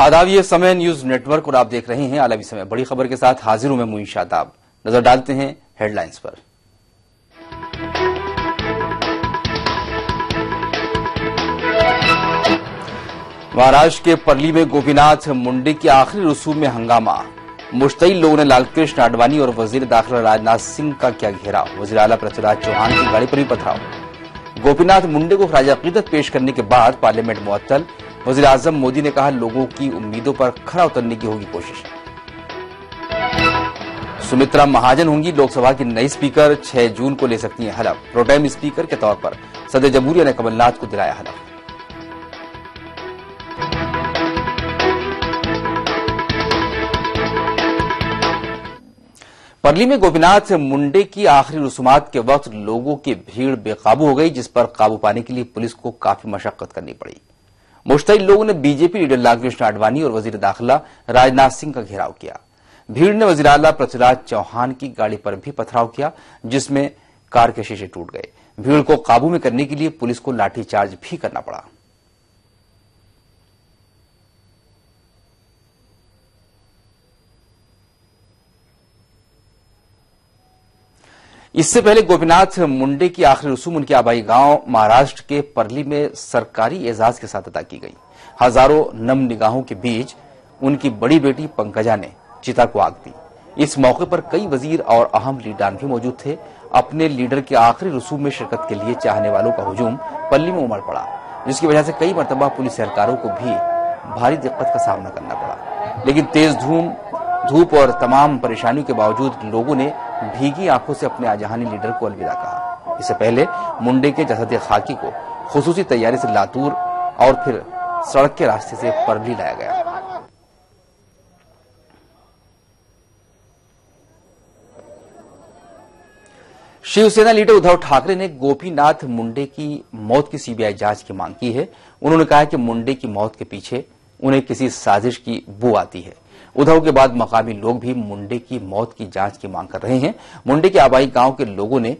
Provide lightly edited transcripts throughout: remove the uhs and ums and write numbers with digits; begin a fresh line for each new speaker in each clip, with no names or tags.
आदाब, ये समय न्यूज नेटवर्क और आप देख रहे हैं आलमी समय। बड़ी खबर के साथ हाजिर हूं मैं मुईन शादाब। नजर डालते हैं हेडलाइंस पर। महाराष्ट्र के परली में गोपीनाथ मुंडे की आखिरी रसूम में हंगामा। मुश्तइल लोगों ने लालकृष्ण आडवाणी और वजीर दाखिला राजनाथ सिंह का किया घेराव। वजीर आला पृथ्वीराज चौहान की गाड़ी पर भी पथराव। गोपीनाथ मुंडे को खराज अकीदत पेश करने के बाद पार्लियामेंट मुअत्तल। वजीर आजम मोदी ने कहा, लोगों की उम्मीदों पर खरा उतरने की होगी कोशिश। सुमित्रा महाजन होंगी लोकसभा की नई स्पीकर। 6 जून को ले सकती हैं हलफ। प्रोटेम स्पीकर के तौर पर सदर जमहूरिया ने कमलनाथ को दिलाया हलफ। परली में गोपीनाथ मुंडे की आखिरी रसूमात के वक्त लोगों की भीड़ बेकाबू हो गई, जिस पर काबू पाने के लिए पुलिस को काफी मशक्कत करनी पड़ी। मुश्तइल लोगों ने बीजेपी लीडर लालकृष्ण आडवाणी और वजीर दाखिला राजनाथ सिंह का घेराव किया। भीड़ ने वजीर आला पृथ्वीराज चौहान की गाड़ी पर भी पथराव किया, जिसमें कार के शीशे टूट गए। भीड़ को काबू में करने के लिए पुलिस को लाठीचार्ज भी करना पड़ा। इससे पहले गोपीनाथ मुंडे की आखिरी रसूम उनके आबाई गांव महाराष्ट्र के परली में सरकारी एजाज के साथ अदा की गई। हजारों नम निगाहों के बीच उनकी बड़ी बेटी पंकजा ने चिता को आग दी। इस मौके पर कई वजीर और अहम लीडरान भी मौजूद थे। अपने लीडर के आखिरी रसूम में शिरकत के लिए चाहने वालों का हुजूम पल्ली में उमड़ पड़ा, जिसकी वजह से कई मरतबा पुलिस एहलकारों को भी भारी दिक्कत का सामना करना पड़ा। लेकिन तेज धूप और तमाम परेशानियों के बावजूद लोगों ने भीगी आंखों से अपने आजहानी लीडर को अलविदा कहा। इससे पहले मुंडे के जसद खाकी को खुसूसी तैयारी से लातूर और फिर सड़क के रास्ते से परली लाया गया। शिवसेना लीडर उद्धव ठाकरे ने गोपीनाथ मुंडे की मौत की सीबीआई जांच की मांग की है। उन्होंने कहा कि मुंडे की मौत के पीछे उन्हें किसी साजिश की बू आती है। उद्धव के बाद मकामी लोग भी मुंडे की मौत की जांच की मांग कर रहे हैं। मुंडे के आबाई गांव के लोगों ने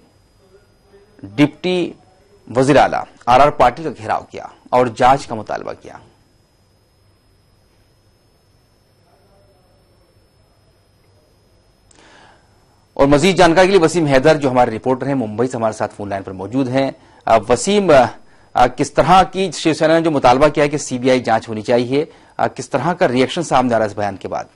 डिप्टी वजीर आला आर पाटिल का घेराव किया और जांच का मुतालबा किया। और मजीद जानकारी के लिए वसीम हैदर, जो हमारे रिपोर्टर हैं, मुंबई से हमारे साथ फोन लाइन पर मौजूद हैं। वसीम, किस तरह की शिवसेना ने जो मुतालबा किया है कि सीबीआई जांच होनी चाहिए, किस तरह का रिएक्शन सामने आ रहा है इस बयान के बाद?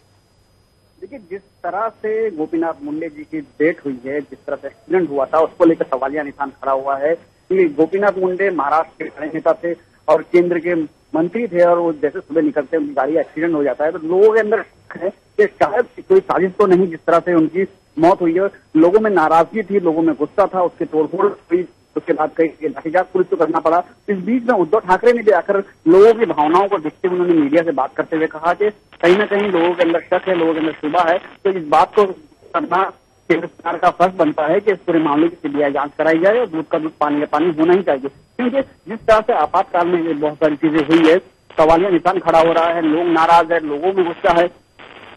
देखिए, जिस तरह से गोपीनाथ मुंडे जी की डेथ हुई है, जिस तरह से एक्सीडेंट हुआ था, उसको लेकर सवालिया निशान खड़ा हुआ है कि गोपीनाथ मुंडे महाराष्ट्र के बड़े नेता थे और केंद्र के मंत्री थे, और वो जैसे सुबह निकलते उनकी गाड़ी एक्सीडेंट हो जाता है तो लोगों के अंदर शक है कि शायद कोई साजिश तो नहीं, जिस तरह से उनकी मौत हुई है। लोगों में नाराजगी थी, लोगों में गुस्सा था, उसके तोड़फोड़ हुई, उसके बाद कई लाठीचार्ज पुलिस को करना पड़ा। इस बीच में उद्धव ठाकरे ने भी आकर लोगों की भावनाओं को देखते हुए उन्होंने मीडिया से बात करते हुए कहा कि कहीं ना कहीं लोगों के अंदर शक है, लोगों के अंदर शुबा है, तो इस बात को करना केंद्र सरकार का फर्ज बनता है कि इस पूरे मामले की सीबीआई जांच कराई जाए और दूध का दूध पानी का पानी होना ही चाहिए। क्योंकि जिस तरह से आपातकाल में बहुत सारी चीजें हुई है, सवालिया निशान खड़ा हो रहा है, लोग नाराज है, लोगों में गुस्सा है।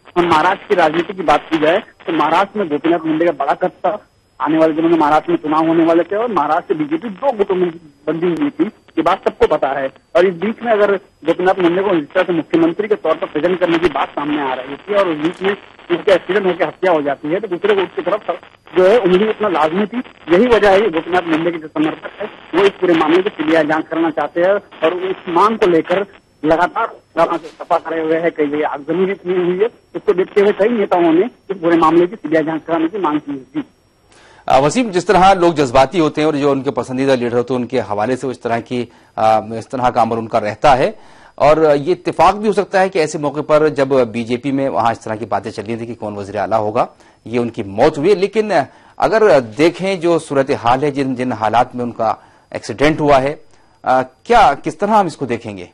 और महाराष्ट्र की राजनीति की बात की जाए तो महाराष्ट्र में गोपीनाथ मुंडे का बड़ा कद था। आने वाले दिनों में महाराष्ट्र में चुनाव होने वाले थे और महाराष्ट्र बीजेपी 2 गुटों में बंदी हुई थी, ये बात सबको पता है। और इस बीच में अगर गोपीनाथ मुंडे को इस तरह से मुख्यमंत्री के तौर पर प्रेजेंट करने की बात सामने आ रही थी और उस बीच में उनके एक्सीडेंट होकर हत्या हो जाती है, तो दूसरे गुट की तरफ जो है उंगली उतना लाजमी थी। यही वजह है गोपीनाथ मुंडे के जो समर्थक है वो इस पूरे मामले की सीबीआई जांच कराना चाहते हैं और उस मांग को लेकर लगातार सफा करे हुए है। कई जगह आगजनी भी हुई है, इसको देखते हुए कई नेताओं ने इस पूरे मामले की सीबीआई जांच कराने की मांग की थी।
वसीम, जिस तरह लोग जज्बाती होते हैं और जो उनके पसंदीदा लीडर होते हैं उनके हवाले से इस तरह का अमल उनका रहता है, और ये इत्तेफाक भी हो सकता है कि ऐसे मौके पर जब बीजेपी में वहां इस तरह की बातें चल रही थी कि कौन वजीर आला होगा, ये उनकी मौत हुई। लेकिन अगर देखें जो सूरत हाल है, जिन हालात में उनका एक्सीडेंट हुआ है, क्या किस तरह हम इसको देखेंगे?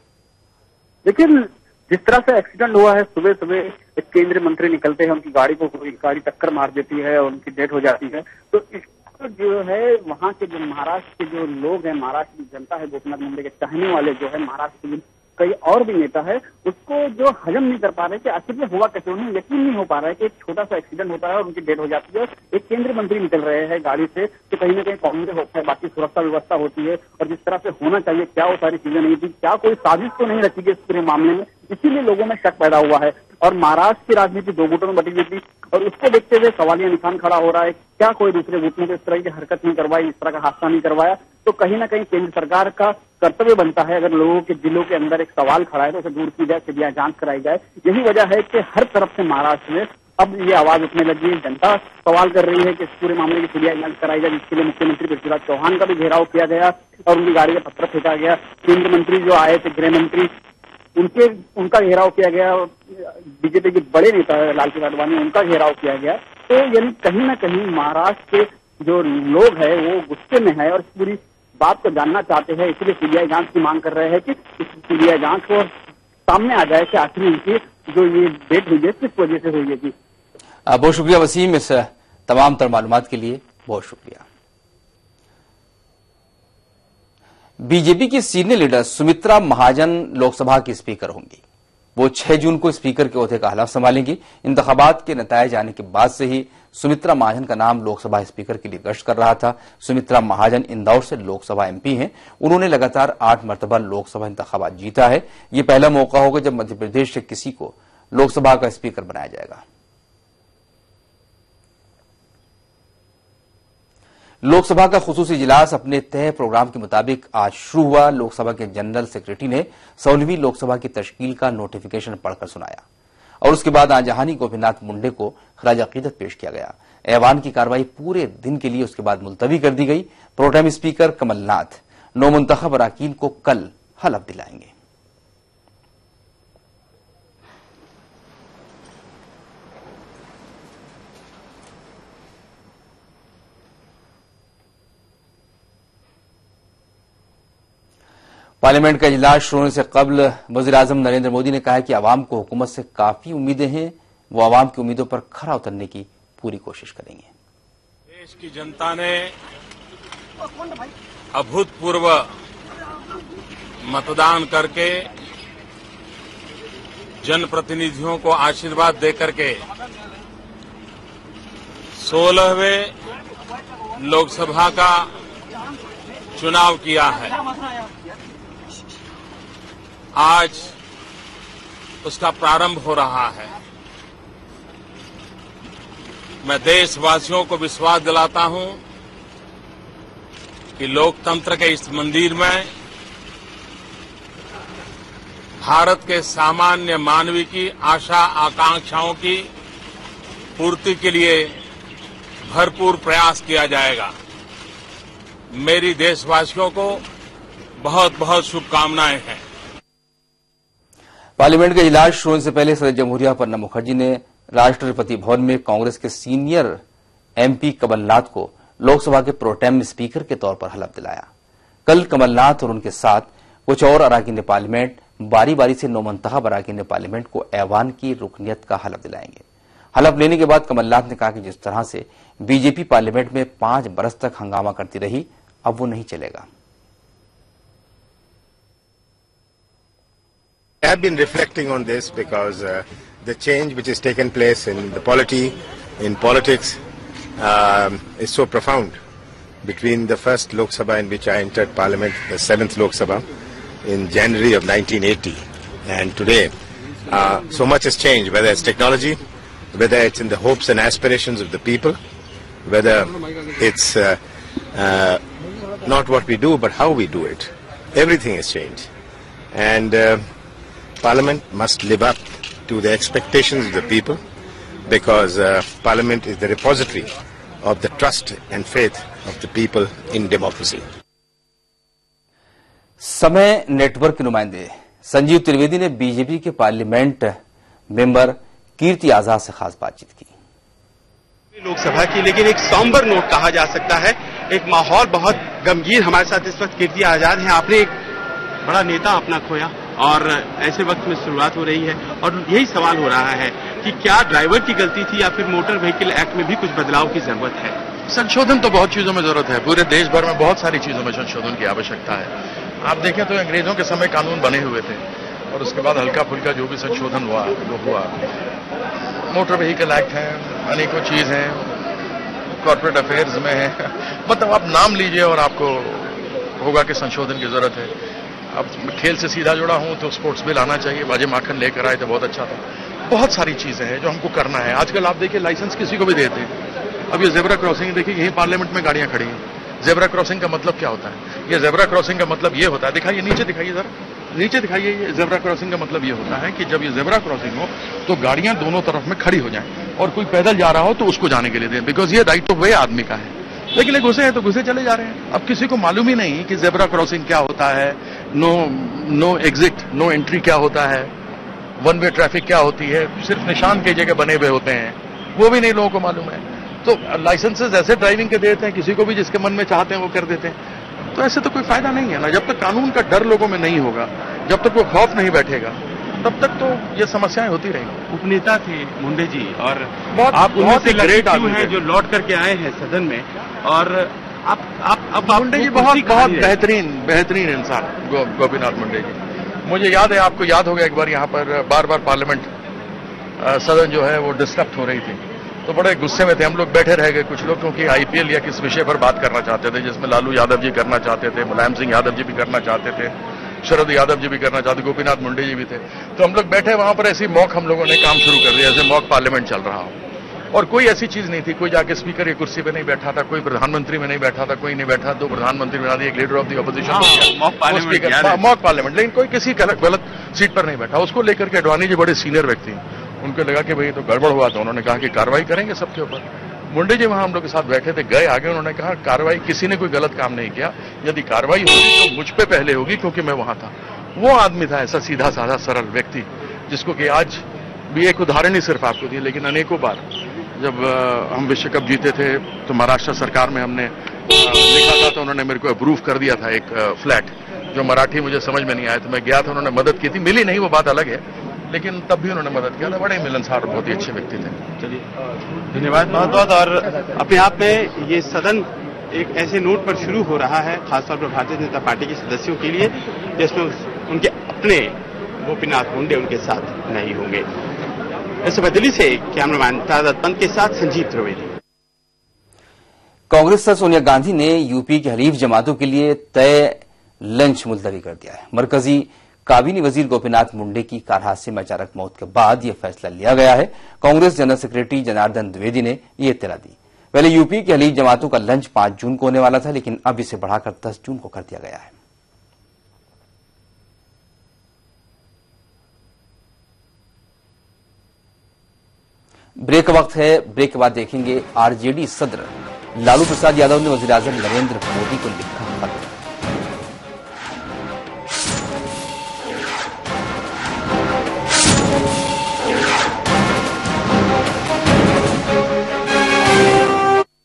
लेकिन जिस तरह से एक्सीडेंट हुआ है, सुबह सुबह एक केंद्रीय मंत्री निकलते हैं, उनकी गाड़ी टक्कर मार देती है और उनकी डेथ हो जाती है, तो इसको जो है वहां के जो महाराष्ट्र के जो लोग हैं, महाराष्ट्र की जनता है, गोपीनाथ मुंडे के चाहने वाले जो है, महाराष्ट्र के कई और भी नेता है, उसको जो हजम नहीं कर पा रहे कि आखिर में हुआ कैसे। उन्हें यकीन नहीं हो पा रहा है कि एक छोटा सा एक्सीडेंट होता है और उनकी डेथ हो जाती है, एक केंद्रीय मंत्री निकल रहे हैं गाड़ी से, तो कहीं ना कहीं कांग्रेस होता है, बाकी सुरक्षा व्यवस्था होती है और जिस तरह से होना चाहिए क्या वो सारी चीजें नहीं थी, क्या कोई साजिश तो नहीं रखी गई इस पूरे मामले में, इसीलिए लोगों में शक पैदा हुआ है। और महाराष्ट्र की राजनीति दो गुटों में बटी हुई थी और उसको देखते हुए सवालिया निशान खड़ा हो रहा है, क्या कोई दूसरे गुट में इस तरह की हरकत नहीं करवाई, इस तरह का हादसा नहीं करवाया। तो कहीं ना कहीं केंद्र सरकार का कर्तव्य बनता है, अगर लोगों के दिलों के अंदर एक सवाल खड़ा है तो उसे दूर की जाए, सीबीआई जांच कराई जाए। यही वजह है कि हर तरफ से महाराष्ट्र में अब ये आवाज उठने लगी है। जनता सवाल कर रही है कि इस पूरे मामले की सीबीआई जांच कराई जाए, जिसके लिए मुख्यमंत्री पृथ्वीराज चौहान का भी घेराव किया गया और उनकी गाड़ी का पत्थर फेंका गया। केंद्रीय मंत्री जो आए थे, गृह मंत्री, उनका घेराव किया गया। बीजेपी के बड़े नेता लालकृष्ण आडवाणी, उनका घेराव किया गया। तो यानी कहीं ना कहीं महाराष्ट्र के जो लोग हैं वो गुस्से में है और इस पूरी बात को जानना चाहते हैं, इसलिए सीबीआई जांच की मांग कर रहे हैं कि इस सीबीआई जांच को सामने आ जाए कि आखिर इनकी जो ये डेथ हुई है किस वजह से हुई है। जी
बहुत शुक्रिया वसीम, इस तमाम तर मालूमात के लिए बहुत शुक्रिया। बीजेपी की सीनियर लीडर सुमित्रा महाजन लोकसभा की स्पीकर होंगी। वो 6 जून को स्पीकर के ओहदे का हलफ संभालेंगी। इंतखाबात के नतायज आने के बाद से ही सुमित्रा महाजन का नाम लोकसभा स्पीकर के लिए गश्त कर रहा था। सुमित्रा महाजन इंदौर से लोकसभा एमपी हैं। उन्होंने लगातार 8 मरतबा लोकसभा इंतखाबात जीता है। ये पहला मौका होगा जब मध्य प्रदेश से किसी को लोकसभा का स्पीकर बनाया जाएगा। लोकसभा का खुसूसी इजलास अपने तय प्रोग्राम के मुताबिक आज शुरू हुआ। लोकसभा के जनरल सेक्रेटरी ने 16वीं लोकसभा की तश्कील का नोटिफिकेशन पढ़कर सुनाया और उसके बाद आजहानी गोपीनाथ मुंडे को खराज अकीदत पेश किया गया। ऐवान की कार्रवाई पूरे दिन के लिए उसके बाद मुलतवी कर दी गई। प्रोटेम स्पीकर कमलनाथ नौमुंतखब अराकीन को कल हलफ दिलाएंगे। पार्लियामेंट का इजलास शुरू होने से कबल वज़ीर-ए-आज़म नरेंद्र मोदी ने कहा है कि आवाम को हुकूमत से काफी उम्मीदें हैं। वो आवाम की उम्मीदों पर खरा उतरने की पूरी कोशिश करेंगे।
देश की जनता ने अभूतपूर्व मतदान करके जनप्रतिनिधियों को आशीर्वाद देकर के 16वें लोकसभा का चुनाव किया है। आज उसका प्रारंभ हो रहा है। मैं देशवासियों को विश्वास दिलाता हूं कि लोकतंत्र के इस मंदिर में भारत के सामान्य मानवी की आशा आकांक्षाओं की पूर्ति के लिए भरपूर प्रयास किया जाएगा। मेरी देशवासियों को बहुत बहुत शुभकामनाएं हैं।
पार्लियामेंट का इजलास शुरू होने से पहले सदर जमहूरिया प्रणब मुखर्जी ने राष्ट्रपति भवन में कांग्रेस के सीनियर एमपी कमलनाथ को लोकसभा के प्रोटेम स्पीकर के तौर पर हलफ दिलाया। कल कमलनाथ और उनके साथ कुछ और अराकीन पार्लियामेंट बारी बारी से नौमुंतखब अराकीन पार्लियामेंट को ऐवान की रुकनियत का हलफ दिलाएंगे। हलफ लेने के बाद कमलनाथ ने कहा कि जिस तरह से बीजेपी पार्लियामेंट में 5 बरस तक हंगामा करती रही, अब वो नहीं चलेगा।
I have been reflecting on this because the change which has taken place in the polity, in politics, is so profound. Between the first Lok Sabha in which I entered Parliament, the 7th Lok Sabha, in January of 1980, and today, so much has changed. Whether it's technology, whether it's in the hopes and aspirations of the people, whether it's not what we do, but how we do it. Everything has changed, and Parliament must live up to the expectations of the people, because Parliament is the repository of the trust and faith of the people in democracy.
समय network के नुमाइंदे संजीव त्रिवेदी ने BJP के parliament member Kirti Azad से खास बातचीत की।
लोकसभा की, लेकिन एक सॉम्बर नोट कहा जा सकता है। एक माहौल बहुत गमगीन। हमारे साथ इस वक्त कीर्ति आजाद हैं। आपने एक बड़ा नेता अपना खोया और ऐसे वक्त में शुरुआत हो रही है और यही सवाल हो रहा है कि क्या ड्राइवर की गलती थी या फिर मोटर व्हीकल एक्ट में भी कुछ बदलाव की जरूरत है?
संशोधन तो बहुत चीजों में जरूरत है। पूरे देश भर में बहुत सारी चीजों में संशोधन की आवश्यकता है। आप देखें तो अंग्रेजों के समय कानून बने हुए थे और उसके बाद हल्का फुल्का जो भी संशोधन हुआ वो हुआ। मोटर व्हीकल एक्ट है, अनेकों चीज है, कॉर्पोरेट अफेयर्स में है, मतलब आप नाम लीजिए और आपको होगा कि संशोधन की जरूरत है। अब खेल से सीधा जुड़ा हूं तो स्पोर्ट्स बिल आना चाहिए, बाजे माखन लेकर आए तो बहुत अच्छा था। बहुत सारी चीजें हैं जो हमको करना है। आजकल आप देखिए लाइसेंस किसी को भी देते हैं। अब ये जेब्रा क्रॉसिंग देखिए, यही पार्लियामेंट में गाड़ियां खड़ी हैं। जेब्रा क्रॉसिंग का मतलब क्या होता है? ये जेब्रा क्रॉसिंग का मतलब ये होता है, दिखाइए नीचे, दिखाइए जरा नीचे दिखाइए। ये जेब्रा क्रॉसिंग का मतलब ये होता है कि जब ये जेब्रा क्रॉसिंग हो तो गाड़ियां दोनों तरफ में खड़ी हो जाएं और कोई पैदल जा रहा हो तो उसको जाने के लिए दें, बिकॉज ये राइट ऑफ वे आदमी का है। लेकिन घुसे हैं तो घुसे चले जा रहे हैं। अब किसी को मालूम ही नहीं कि जेब्रा क्रॉसिंग क्या होता है, नो एग्जिट, नो एंट्री क्या होता है, वन वे ट्रैफिक क्या होती है। सिर्फ निशान कई जगह बने हुए होते हैं, वो भी नहीं लोगों को मालूम है। तो लाइसेंसेस ऐसे ड्राइविंग के देते हैं, किसी को भी जिसके मन में चाहते हैं वो कर देते हैं। तो ऐसे तो कोई फायदा नहीं है ना। जब तक कानून का डर लोगों में नहीं होगा, जब तक वो खौफ नहीं बैठेगा, तब तक तो ये समस्याएं होती रहेंगी।
उपनेता थे मुंडे जी, और
बहुत
आप उनमें से
ग्रेट आदमी
हैं जो लौट करके आए हैं सदन में। और अब
मुंडे जी बहुत बेहतरीन इंसान गोपीनाथ मुंडे जी। मुझे याद है, आपको याद होगा एक बार यहाँ पर बार बार पार्लियामेंट सदन जो है वो डिस्टर्ब हो रही थी, तो बड़े गुस्से में थे हम लोग, बैठे रह गए कुछ लोग, क्योंकि आईपीएल या किस विषय पर बात करना चाहते थे, जिसमें लालू यादव जी करना चाहते थे, मुलायम सिंह यादव जी भी करना चाहते थे, शरद यादव जी भी करना चाहते, गोपीनाथ मुंडे जी भी थे। तो हम लोग बैठे वहां पर, ऐसी मॉक हम लोगों ने काम शुरू कर दिया, जैसे मॉक पार्लियामेंट चल रहा हो। और कोई ऐसी चीज नहीं थी, कोई जाके स्पीकर की कुर्सी पे नहीं बैठा था, कोई प्रधानमंत्री में नहीं बैठा था, कोई नहीं बैठा, दो प्रधानमंत्री बना दिए, एक leader of the opposition, mock parliament. लेकिन कोई किसी गलत सीट पर नहीं बैठा। उसको लेकर के अडवाणी जी बड़े सीनियर व्यक्ति हैं, उनको लगा कि भाई तो गड़बड़ हुआ, तो उन्होंने कहा कि कार्रवाई करेंगे सबके ऊपर। मुंडे जी वहां हम लोग के साथ बैठे थे, गए आगे, उन्होंने कहा कार्रवाई, किसी ने कोई गलत काम नहीं किया, यदि कार्रवाई होगी तो मुझ पे पहले होगी क्योंकि मैं वहां था। वो आदमी था ऐसा सीधा साधा सरल व्यक्ति, जिसको कि आज भी एक उदाहरण ही सिर्फ आपको दी, लेकिन अनेकों बार जब हम विश्व कप जीते थे तो महाराष्ट्र सरकार में हमने लिखा था, तो उन्होंने मेरे को अप्रूव कर दिया था एक फ्लैट, जो मराठी मुझे समझ में नहीं आया, तो मैं गया था, उन्होंने मदद की थी, मिली नहीं वो बात अलग है, लेकिन तब भी उन्होंने मदद किया था। बड़े मिलनसार, बहुत ही अच्छे व्यक्ति थे।
चलिए, धन्यवाद बहुत बहुत। और अपने आप में ये सदन एक ऐसे नोट पर शुरू हो रहा है, खासतौर पर भारतीय जनता पार्टी के सदस्यों के लिए, जिसमें उनके अपने गोपीनाथ मुंडे उनके साथ नहीं होंगे। इस दिल्ली से कैमरामैन तारद पंत के साथ संजीव त्रिवेदी।
कांग्रेस सदस्य सोनिया गांधी ने यूपी के हलीफ जमातों के लिए तय लंच मुलतवी कर दिया है। मरकजी काबीनी वजीर गोपीनाथ मुंडे की कार हादसे में अचानक मौत के बाद यह फैसला लिया गया है। कांग्रेस जनरल सेक्रेटरी जनार्दन द्विवेदी ने यह इत्तला दी। पहले यूपी के हलीफ जमातों का लंच 5 जून को होने वाला था, लेकिन अब इसे बढ़ाकर 10 जून को कर दिया गया है। ब्रेक वक्त है, ब्रेक के बाद देखेंगे आरजेडी सदर लालू प्रसाद यादव ने वजीर आजम नरेंद्र मोदी को लिखा खत।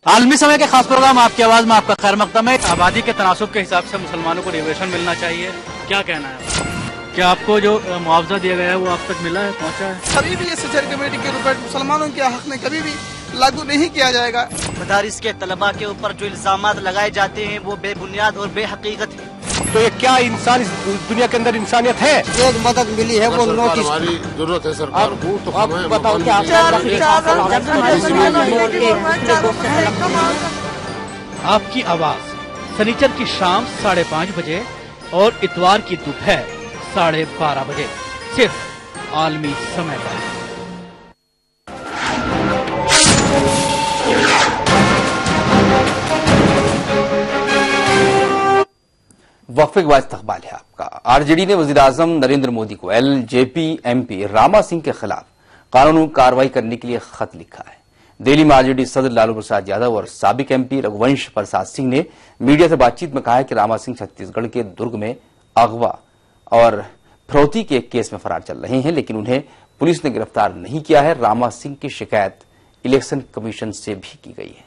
आलमी समय के खास प्रोग्राम आपकी आवाज में आपका खैर मकदम है। आबादी के तनासुब के हिसाब से मुसलमानों को रिजर्वेशन मिलना चाहिए, क्या कहना है? क्या आपको जो मुआवजा दिया गया है वो आप तक मिला है, पहुंचा है?
कभी भी ये सचर कमेटी के रुपए मुसलमानों के हक में कभी भी लागू नहीं किया जाएगा।
मदारिस के तलबा के ऊपर जो इल्जामात लगाए जाते हैं वो बेबुनियाद और बेहकीकत है।
तो ये क्या इंसान, इस दुनिया के अंदर इंसानियत है?
एक मदद मिली है वो नोटिस।
हमारी जरूरत है सरकार को, तो आप बताओ क्या
आपकी आवाज शनिचर की शाम 5:30 बजे और इतवार की दोपहर 12:30 बजे सिर्फ आलमी समय पर।
वक्फे के बाद इस्तकबाल है आपका। आरजेडी ने वजीर आजम नरेंद्र मोदी को एलजेपी एमपी रामा सिंह के खिलाफ कानूनी कार्रवाई करने के लिए खत लिखा है। दिल्ली में आरजेडी सदर लालू प्रसाद यादव और साबिक एमपी रघुवंश प्रसाद सिंह ने मीडिया से बातचीत में कहा है कि रामा सिंह छत्तीसगढ़ के दुर्ग में अगवा और फिरौती के एक केस में फरार चल रहे हैं, लेकिन उन्हें पुलिस ने गिरफ्तार नहीं किया है। रामा सिंह की शिकायत इलेक्शन कमीशन से भी की गई है।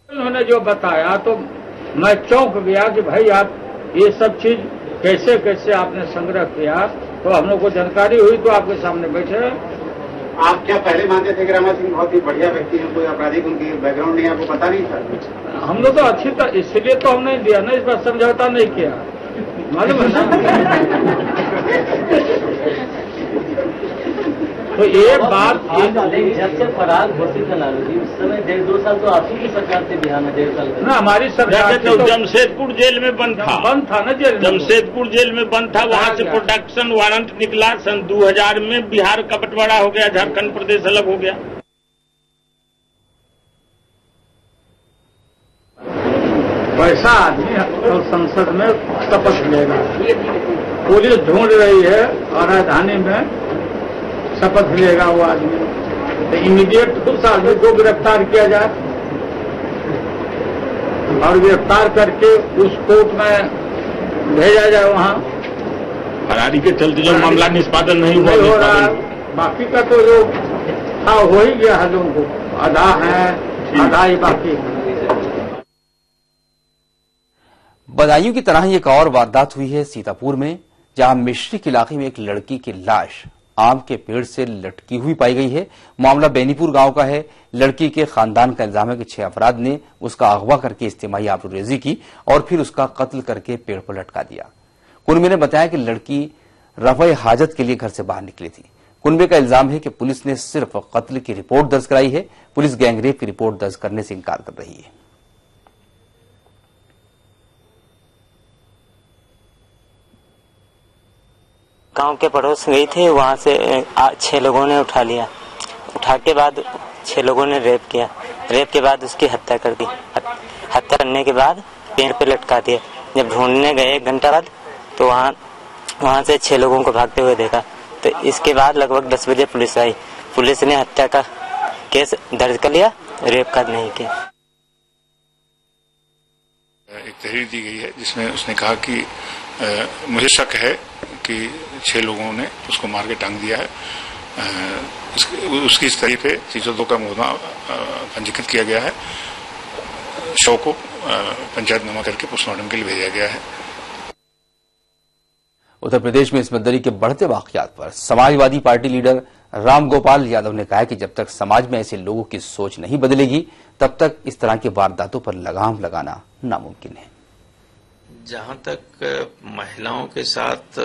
उन्होंने जो बताया तो मैं चौंक गया कि भाई आप ये सब चीज कैसे कैसे आपने संग्रह किया। तो हम लोग को जानकारी हुई तो आपके सामने बैठे।
आप क्या पहले मानते थे कि रामा सिंह बहुत ही बढ़िया व्यक्ति है, कोई आपराधिक उनकी बैकग्राउंड नहीं, आपको पता नहीं था?
हम लोग तो अच्छी तरह, इसलिए तो हमने दिया ना, इस बार समझौता नहीं किया, मालूम है ना। तो ये बात
जब से फरार घोषित है लालू जी, उस समय 1.5-2 साल तो आप ही की सरकार थी बिहार में, 1.5 साल
ना हमारी सरकार
तो जमशेदपुर जेल में बंद था
ना जेल,
जमशेदपुर जेल में बंद था। वहां से प्रोटेक्शन वारंट निकला। सन 2000 में बिहार का बंटवारा हो गया, झारखंड प्रदेश अलग हो गया।
वैसा आदमी कल संसद में शपथ लेगा। पुलिस ढूंढ रही है और राजधानी में शपथ लेगा वो आदमी, तो इमीडिएट उस आदमी को गिरफ्तार किया जाए और गिरफ्तार करके उस कोर्ट में भेजा जाए। वहाँ
फरारी के चलते जो मामला निष्पादन नहीं
हो रहा है, बाकी का तो जो था हो ही गया है। लोगों को आधा है, आधा ही बाकी है।
बदायूं की तरह ही एक और वारदात हुई है सीतापुर में, जहां मिश्रिक इलाके में एक लड़की की लाश आम के पेड़ से लटकी हुई पाई गई है। मामला बेनीपुर गांव का है। लड़की के खानदान का इल्जाम है कि 6 अफराद ने उसका अगवा करके इज्तिमाई आबरूरेजी की और फिर उसका कत्ल करके पेड़ पर लटका दिया। कुनबे ने बताया कि लड़की रफ़े हाजत के लिए घर से बाहर निकली थी। कुनबे का इल्जाम है कि पुलिस ने सिर्फ कत्ल की रिपोर्ट दर्ज कराई है। पुलिस गैंगरेप की रिपोर्ट दर्ज करने से इंकार कर रही है।
गांव के पड़ोस गई थी, वहां से 6 लोगों ने उठा लिया। उठा के बाद 6 लोगों ने रेप किया। रेप के बाद उसकी हत्या कर दी। हत्या करने के बाद पेड़ पे लटका दिया। जब ढूंढने गए 1 घंटा बाद तो वहां से 6 लोगों को भागते हुए देखा। तो इसके बाद लगभग 10 बजे पुलिस आई। पुलिस ने हत्या का केस दर्ज कर लिया, रेप का नहीं किया।
एक तहरीर दी गई है जिसमें उसने कहा कि मुझे शक है कि 6 लोगों ने उसको मार के टांग दिया है। उसकी इस तरीके पे 302 का मुकदमा पंजीकृत किया गया है। शव को पंचायतनामा करके पोस्टमार्टम के लिए भेजा गया है।
उत्तर प्रदेश में इस्मत दरी के बढ़ते वाकयात पर समाजवादी पार्टी लीडर रामगोपाल यादव ने कहा है कि जब तक समाज में ऐसे लोगों की सोच नहीं बदलेगी तब तक इस तरह की वारदातों पर लगाम लगाना नामुमकिन है।
जहां तक महिलाओं के साथ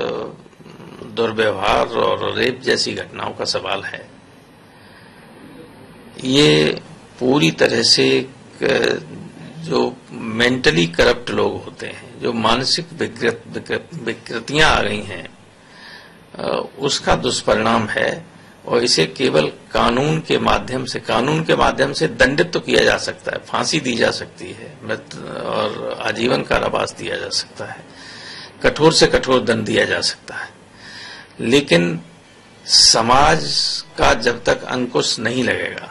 दुर्व्यवहार और रेप जैसी घटनाओं का सवाल है, ये पूरी तरह से जो मेंटली करप्ट लोग होते हैं, जो मानसिक विकृतियां आ गई हैं, उसका दुष्परिणाम है। और इसे केवल कानून के माध्यम से दंडित तो किया जा सकता है, फांसी दी जा सकती है, और आजीवन कारावास दिया जा सकता है, कठोर से कठोर दंड दिया जा सकता है। लेकिन समाज का जब तक अंकुश नहीं लगेगा,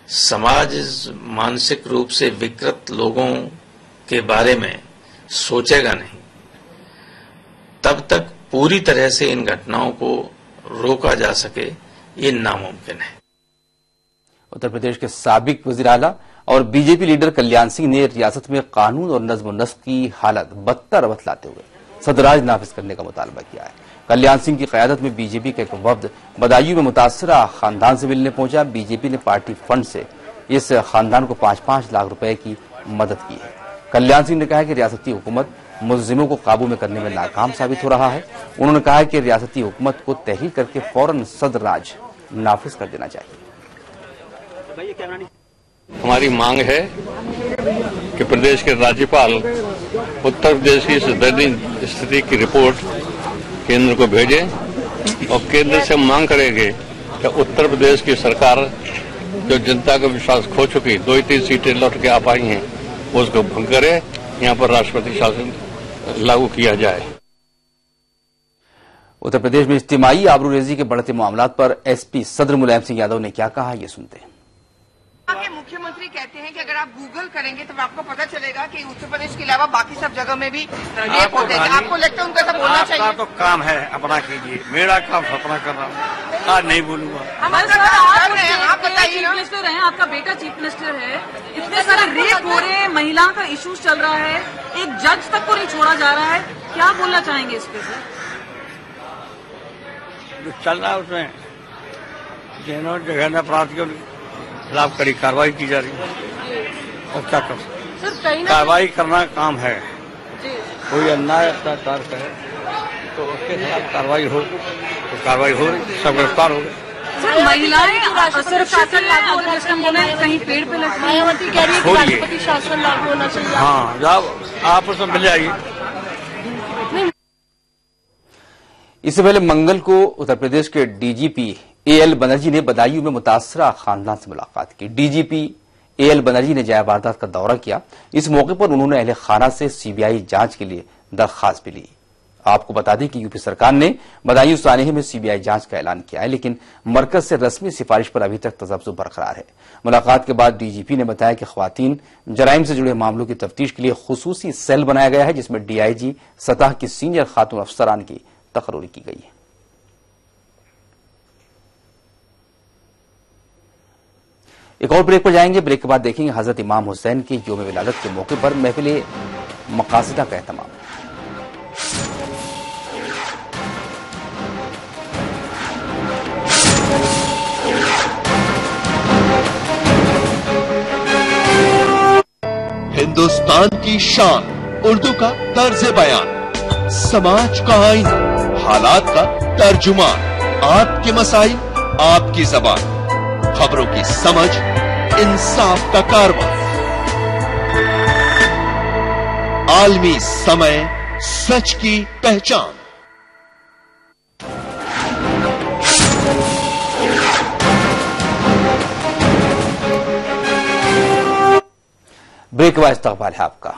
समाज मानसिक रूप से विकृत लोगों के बारे में सोचेगा नहीं, तब तक पूरी तरह से इन घटनाओं को रोका जा सके, ये नामुमकिन है।
उत्तर प्रदेश के साबिक वजीर आला और बीजेपी लीडर कल्याण सिंह ने रियासत में कानून और नज्म नस्क की हालत बदतर बतलाते हुए सदराज नाफिज करने का मुतालबा किया है। कल्याण सिंह की क़यादत में बीजेपी का एक वफ्द बदायूं में मुतासरा खानदान से मिलने पहुंचा। बीजेपी ने पार्टी फंड से इस खानदान को 5-5 लाख रुपए की मदद की है। कल्याण सिंह ने कहा कि रियासती हुकूमत मुलजिमों को काबू में करने में नाकाम साबित हो रहा है। उन्होंने कहा कि रियासती हुकूमत को तहरीर करके फौरन सदराज नाफिज कर देना चाहिए।
हमारी मांग है कि प्रदेश के राज्यपाल उत्तर प्रदेश की इस दयनीय स्थिति की रिपोर्ट केंद्र को भेजें और केंद्र से मांग करेंगे कि उत्तर प्रदेश की सरकार जो जनता का विश्वास खो चुकी 2-3 सीटें लौट के आ पाई हैं, वो उसको भंग करे, यहाँ पर राष्ट्रपति शासन लागू किया जाए।
उत्तर प्रदेश में इज्तिमाई आबरूरेजी के बढ़ते मामलात पर एसपी सदर मुलायम सिंह यादव ने क्या कहा, ये सुनते हैं।
के मुख्यमंत्री कहते हैं कि अगर आप गूगल करेंगे तो आपको पता चलेगा कि उत्तर प्रदेश के अलावा बाकी सब जगह में भी रेप होते हैं। आपको लगता है उनको ऐसा बोलना चाहिए?
आपका तो काम है, अपना कीजिए, मेरा काम अपना कर रहा हूँ, आज नहीं बोलूंगा।
आप बताइए,
चीफ मिनिस्टर है, आपका बेटा चीफ मिनिस्टर है, इतने सारे रेप हो रहे हैं, महिलाओं का इश्यूज चल रहा है, एक जज तक को नहीं छोड़ा जा रहा है, क्या बोलना चाहेंगे इस पे?
जो चल रहा है उसमें जिन्होंने जघन्य अपराध के खिलाफ कड़ी कार्रवाई की जा रही है, और क्या कर सकते, कार्रवाई करना काम है। कोई अन्याय अत्याचार करे तो उसके खिलाफ कार्रवाई हो, तो कार्रवाई हो रही, सब गिरफ्तार हो गए।
महिलाएं सुरक्षित कहीं पेड़ पे
मायावती कह रही है कि राष्ट्रपति शासन लागू होना चाहिए।
हाँ, जब आप उसमें मिल जाएगी।
इससे पहले मंगल को उत्तर प्रदेश के डीजीपी एएल बनर्जी ने बदायूं में मुतासरा खानदान से मुलाकात की। डीजीपी एएल बनर्जी ने जाया वारदात का दौरा किया। इस मौके पर उन्होंने अहले खाना से सीबीआई जांच के लिए दरखास्त भी ली। आपको बता दें कि यूपी सरकार ने बदायूं सानेह में सीबीआई जांच का ऐलान किया है, लेकिन मरकज से रस्मी सिफारिश पर अभी तक तजब्जुब बरकरार है। मुलाकात के बाद डीजीपी ने बताया कि खवातीन जराइम से जुड़े मामलों की तफ्तीश के लिए खुसूसी सेल बनाया गया है, जिसमें डीआईजी सतह की सीनियर खातून अफसरान की तकरीर की गई है। एक और ब्रेक पर जाएंगे। ब्रेक के बाद देखेंगे हजरत इमाम हुसैन की यौम विलादत के मौके पर महफिल मकासिदा का एहतमाम।
हिंदुस्तान की शान उर्दू का तर्ज बयान, समाज का आईना, हालात का तर्जुमान, आपके मसाइल आपकी जबान, खबरों की समझ इंसाफ का कारवां, आलमी समय सच की पहचान।
ब्रेक के बाद इस्तकबाल है आपका।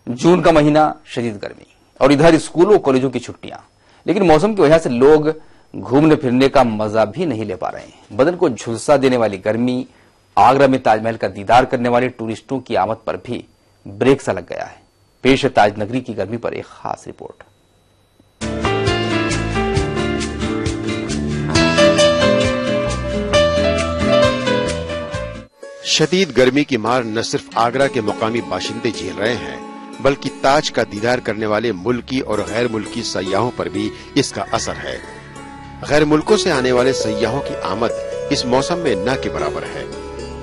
जून का महीना, शदीद गर्मी और इधर स्कूलों कॉलेजों की छुट्टियां, लेकिन मौसम की वजह से लोग घूमने फिरने का मजा भी नहीं ले पा रहे हैं। बदन को झुलसा देने वाली गर्मी, आगरा में ताजमहल का दीदार करने वाले टूरिस्टों की आमद पर भी ब्रेक सा लग गया है। पेश है ताजनगरी की गर्मी पर एक खास रिपोर्ट।
शदीद गर्मी की मार न सिर्फ आगरा के मुकामी बाशिंदे झेल रहे हैं, बल्कि ताज का दीदार करने वाले मुल्की और गैर मुल्की सयाहों पर भी इसका असर है। गैर मुल्कों से आने वाले सयाहों की आमद इस मौसम में न के बराबर है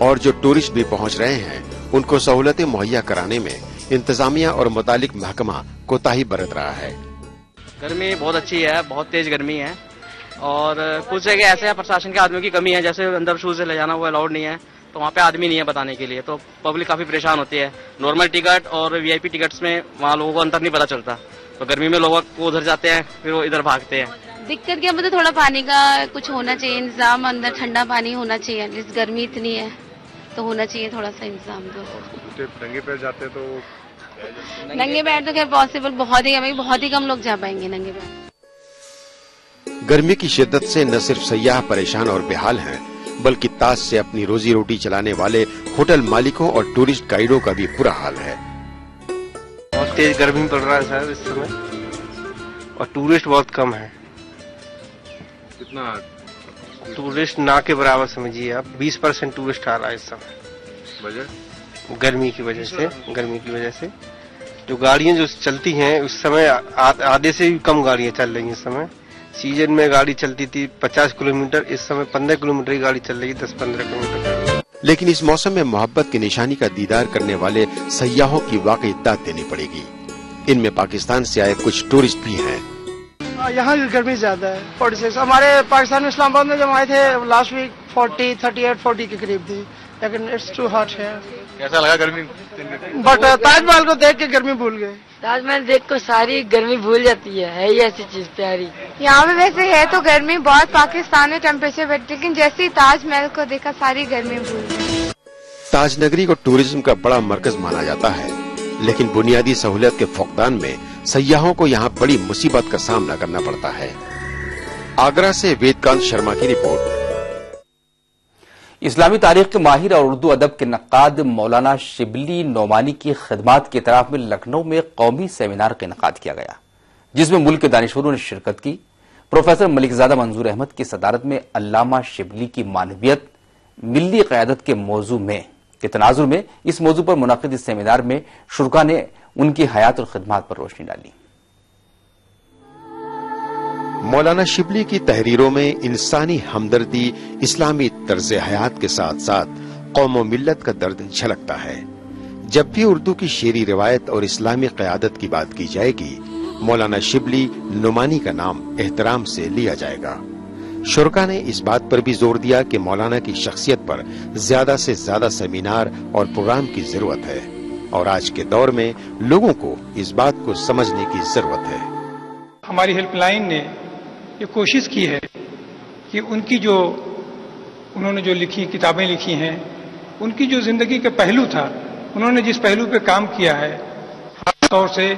और जो टूरिस्ट भी पहुंच रहे हैं उनको सहूलतें मुहैया कराने में इंतजामिया और मुतालिक महकमा कोताही बरत रहा है।
गर्मी बहुत अच्छी है, बहुत तेज गर्मी है और कुछ जगह ऐसे है प्रशासन के आदमियों की कमी है, जैसे अंदर शूज से ले जाना वो अलाउड नहीं है, तो वहाँ पे आदमी नहीं है बताने के लिए, तो पब्लिक काफी परेशान होती है। नॉर्मल टिकट और वीआईपी टिकट्स में वहाँ लोगों को अंतर नहीं पता चलता, तो गर्मी में लोग वो उधर जाते हैं फिर वो इधर भागते हैं।
दिक्कत क्या, मतलब थोड़ा पानी का कुछ होना चाहिए इंतजाम, अंदर ठंडा पानी होना चाहिए। एटलीस्ट गर्मी इतनी है तो होना चाहिए थोड़ा सा इंतजाम। तो
नंगे पैर जाते तो
नंगे पैर तो खैर पॉसिबल बहुत ही कम लोग जा पाएंगे नंगे पैर।
गर्मी की शिद्दत से न सिर्फ सयाह परेशान और बेहाल हैं, बल्कि ताज से अपनी रोजी रोटी चलाने वाले होटल मालिकों और टूरिस्ट गाइडों का भी बुरा हाल है।
बहुत तेज गर्मी पड़ रहा है सर इस समय और टूरिस्ट बहुत कम है। कितना टूरिस्ट ना के बराबर समझिए आप, 20% टूरिस्ट आ रहा है इस समय। वजह गर्मी की वजह से जो गाड़ियां जो चलती हैं उस समय आधे से भी कम गाड़ियां चल रही हैं इस समय। सीजन में गाड़ी चलती थी 50 किलोमीटर, इस समय 15 किलोमीटर की गाड़ी चल रही है, 10-15 किलोमीटर।
लेकिन इस मौसम में मोहब्बत की निशानी का दीदार करने वाले सयाहों की वाकई दाद देनी पड़ेगी। इनमें पाकिस्तान से आए कुछ टूरिस्ट भी हैं।
यहाँ की गर्मी ज्यादा है, 46। हमारे पाकिस्तान में इस्लामाबाद में जब आए थे लास्ट वीक 40, 38, 40 के करीब थी, लेकिन इट्स टू हॉट है।
कैसा लगा गर्मी?
बट ताजमहल को देख के गर्मी भूल गए।
ताजमहल देख कर सारी गर्मी भूल जाती है ही ऐसी चीज प्यारी।
यहाँ पे वैसे है तो गर्मी बहुत, पाकिस्तान में टेम्परेचर बढ़ती, लेकिन जैसे ही ताजमहल को देखा सारी गर्मी भूल गई।
ताजनगरी को टूरिज्म का बड़ा मरकज माना जाता है, लेकिन बुनियादी सहूलियत के फुकदान में सयाहों को यहाँ बड़ी मुसीबत का सामना करना पड़ता है। आगरा से वेदकांत शर्मा की रिपोर्ट।
इस्लामी तारीख के माहिर और उर्दू अदब के नक्काद मौलाना शिबली नोमानी की खिदमात के इतराफ में लखनऊ में कौमी सेमिनार का इनेकाद किया गया, जिसमें मुल्क के दानिशवरों ने शिरकत की। प्रोफेसर मलिकजादा मंजूर अहमद की सदारत में अल्लामा शिबली की मानवियत मिल्ली क़यादत के मौजू में के तनाजुर में इस मौजू पर मुनक़िद इस सेमिनार में शुरका ने उनकी हयात और खिदमात पर रोशनी डाली।
मौलाना शिबली की तहरीरों में इंसानी हमदर्दी, इस्लामी तर्ज हयात के साथ साथ कौम व मिल्लत का दर्द झलकता है। जब भी उर्दू की शेरी रिवायत और इस्लामी क़यादत की बात की जाएगी, मौलाना शिबली नुमानी का नाम एहतराम से लिया जाएगा। शुरका ने इस बात पर भी जोर दिया कि मौलाना की शख्सियत पर ज्यादा से ज्यादा सेमिनार और प्रोग्राम की जरूरत है और आज के दौर में लोगों को इस बात को समझने की जरूरत है।
हमारी हेल्पलाइन ने ये कोशिश की है कि उन्होंने जो लिखी किताबें लिखी हैं, उनकी जो जिंदगी का पहलू था, उन्होंने जिस पहलू पे काम किया है, खास तौर से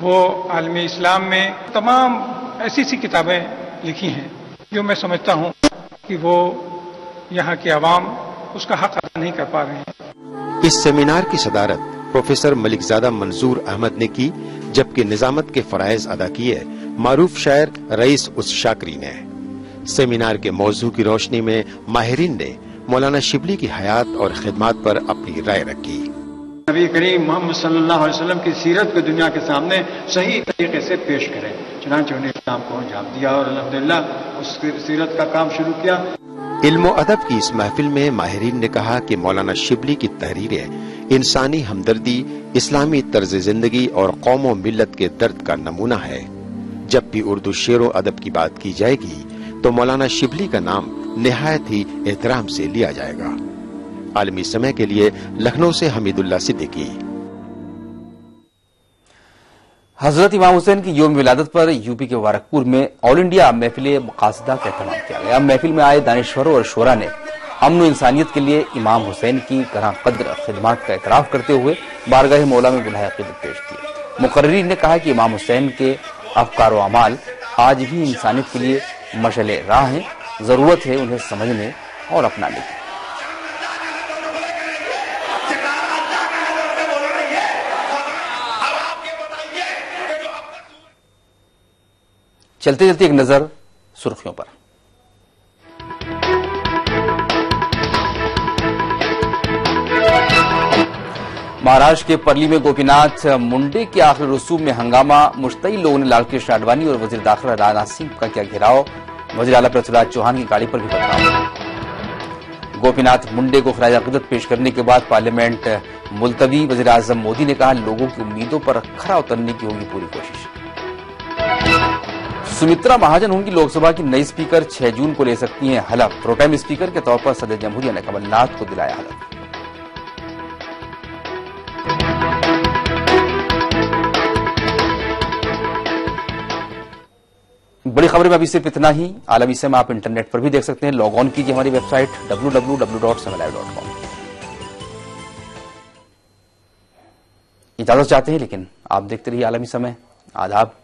वो आलमी इस्लाम में तमाम ऐसी सी किताबें लिखी हैं जो मैं समझता हूं कि वो यहाँ की आवाम उसका हक अदा नहीं कर पा रहे हैं।
इस सेमिनार की सदारत प्रोफेसर मलिकजादा मंजूर अहमद ने की, जबकि निजामत के फराइज अदा किए मारूफ शायर रईस उस शाकरी ने। सेमिनार के मौजू की रोशनी में माहिरीन ने मौलाना शिबली की हयात और खिदमात पर अपनी राय रखी।
नबी करीम मोहम्मद सल्लल्लाहु अलैहि वसल्लम की सीरत को दुनिया के सामने सही तरीके से पेश करें, चुनांचे उन्हें इस्लाम को अंजाम दिया और अल्हम्दुलिल्लाह उस सीरत का काम शुरू किया।
इल्म अदब की इस महफिल में माहिरीन ने कहा कि मौलाना शिबली की तहरीरें इंसानी हमदर्दी, इस्लामी तर्ज जिंदगी और कौम व मिल्लत के दर्द का नमूना है। जब भी उर्दू शेर व अदब की बात की जाएगी तो मौलाना शिबली का नाम निहायत ही एहतराम से लिया जाएगा। आलमी समय के लिए लखनऊ से हमीदुल्लाह सिद्दीकी।
हजरत इमाम हुसैन की योम विलादत पर यूपी के मुबारकपुर में ऑल इंडिया महफिल मकासदा का एहतमाम किया गया। महफिल में आए दानिश्वरों और शोरा ने अमन व इंसानियत के लिए इमाम हुसैन की गरां कद्र खिदमात का एतराफ करते हुए बारगाह मौला में बुलाए अक़ीदत पेश किए। मुकर्रिरीन ने कहा कि इमाम हुसैन के अफकार व अमाल आज भी इंसानियत के लिए मशले राह हैं, जरूरत है उन्हें समझने और अपनाने की। चलते चलते एक नजर सुर्खियों पर। महाराष्ट्र के परली में गोपीनाथ मुंडे के आखिरी रसूम में हंगामा। मुश्तइल लोगों ने लालकृष्ण आडवाणी और वजीर दाखिला राजनाथ सिंह का किया घेराव। वजीर आला पृथ्वीराज चौहान की गाड़ी पर भी पथराव। गोपीनाथ मुंडे को खराज अक़ीदत पेश करने के बाद पार्लियामेंट मुलतवी। वजीर आजम मोदी ने कहा लोगों की उम्मीदों पर खरा उतरने की होगी पूरी कोशिश। सुमित्रा महाजन होंगी लोकसभा की नई स्पीकर, 6 जून को ले सकती हैं हलफ। प्रोटेम स्पीकर के तौर पर सदर जमहूरिया ने कमलनाथ को दिलाया हलफ। बड़ी खबर में अभी सिर्फ इतना ही। आलमी समय आप इंटरनेट पर भी देख सकते हैं। लॉग ऑन कीजिए हमारी वेबसाइट www.samalive.com। इजाजत चाहते हैं, लेकिन आप देखते रहिए आलमी समय। आदाब।